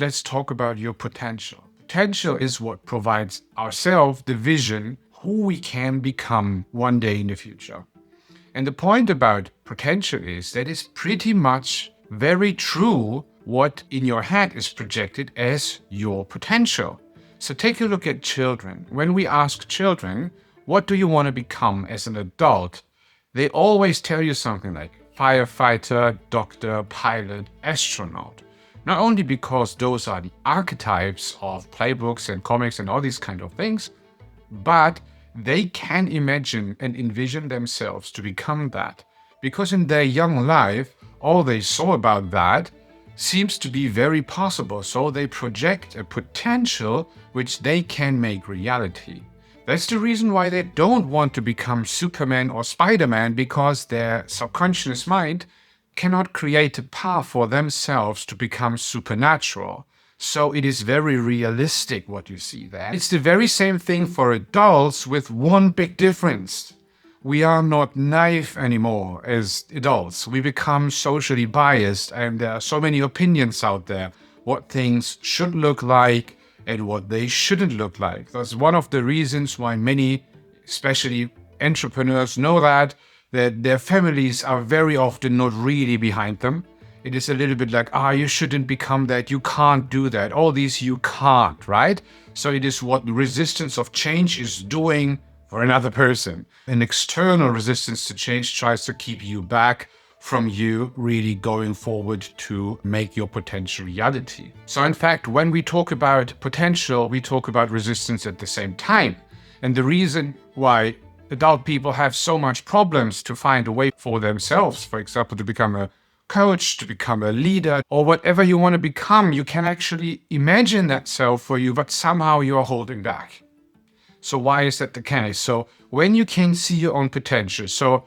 Let's talk about your potential. Potential is what provides ourselves the vision who we can become one day in the future. And the point about potential is that it's pretty much very true what in your head is projected as your potential. So take a look at children. When we ask children, what do you want to become as an adult? They always tell you something like firefighter, doctor, pilot, astronaut. Not only because those are the archetypes of playbooks and comics and all these kind of things, but they can imagine and envision themselves to become that. Because in their young life, all they saw about that seems to be very possible, so they project a potential which they can make reality. That's the reason why they don't want to become Superman or Spider-Man, because their subconscious mind cannot create a path for themselves to become supernatural. So it is very realistic what you see there. It's the very same thing for adults with one big difference. We are not naive anymore as adults. We become socially biased, and there are so many opinions out there what things should look like and what they shouldn't look like. That's one of the reasons why many, especially entrepreneurs, know that their families are very often not really behind them. It is a little bit like, you shouldn't become that, you can't do that, all these you can't, right? So it is what resistance of change is doing for another person. An external resistance to change tries to keep you back from you really going forward to make your potential reality. So in fact, when we talk about potential, we talk about resistance at the same time. And the reason why adult people have so much problems to find a way for themselves, for example, to become a coach, to become a leader, or whatever you want to become, you can actually imagine that self for you, but somehow you're holding back. So why is that the case? So when you can see your own potential, so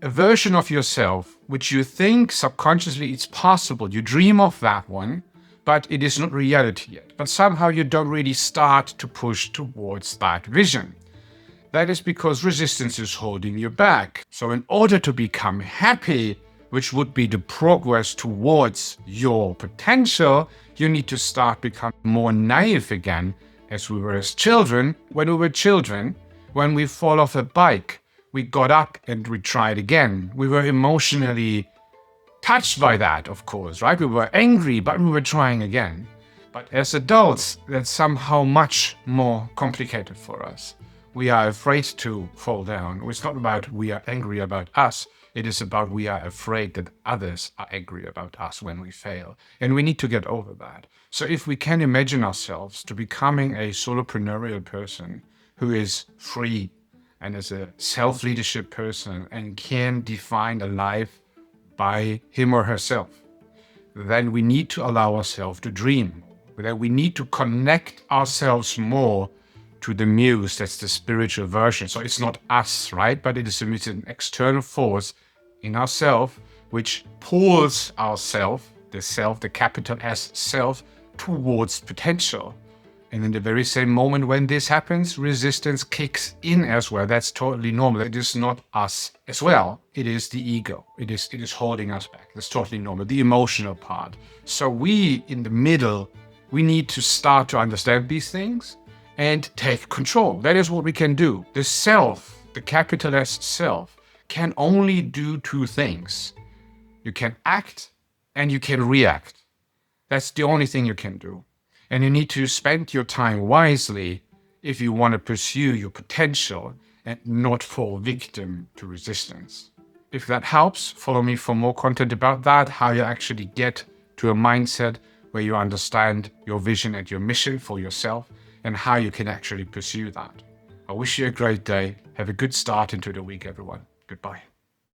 a version of yourself which you think subconsciously it's possible, you dream of that one, but it is not reality yet. But somehow you don't really start to push towards that vision. That is because resistance is holding you back. So in order to become happy, which would be the progress towards your potential, you need to start becoming more naive again, as we were as children. When we were children, when we fall off a bike, we got up and we tried again. We were emotionally touched by that, of course, right? We were angry, but we were trying again. But as adults, that's somehow much more complicated for us. We are afraid to fall down. It's not about we are angry about us. It is about we are afraid that others are angry about us when we fail. And we need to get over that. So if we can imagine ourselves to becoming a solopreneurial person who is free and is a self-leadership person and can define a life by him or herself, then we need to allow ourselves to dream. Then we need to connect ourselves more to the muse, that's the spiritual version. So it's not us, right? But it is an external force in ourself which pulls ourself, the self, the capital S self, towards potential. And in the very same moment when this happens, resistance kicks in as well. That's totally normal. It is not us as well. It is the ego. It is holding us back. That's totally normal. The emotional part. So we in the middle, we need to start to understand these things and take control. That is what we can do. The self, the capital S self, can only do two things. You can act and you can react. That's the only thing you can do. And you need to spend your time wisely if you want to pursue your potential and not fall victim to resistance. If that helps, follow me for more content about that, how you actually get to a mindset where you understand your vision and your mission for yourself and how you can actually pursue that. I wish you a great day. Have a good start into the week, everyone. Goodbye.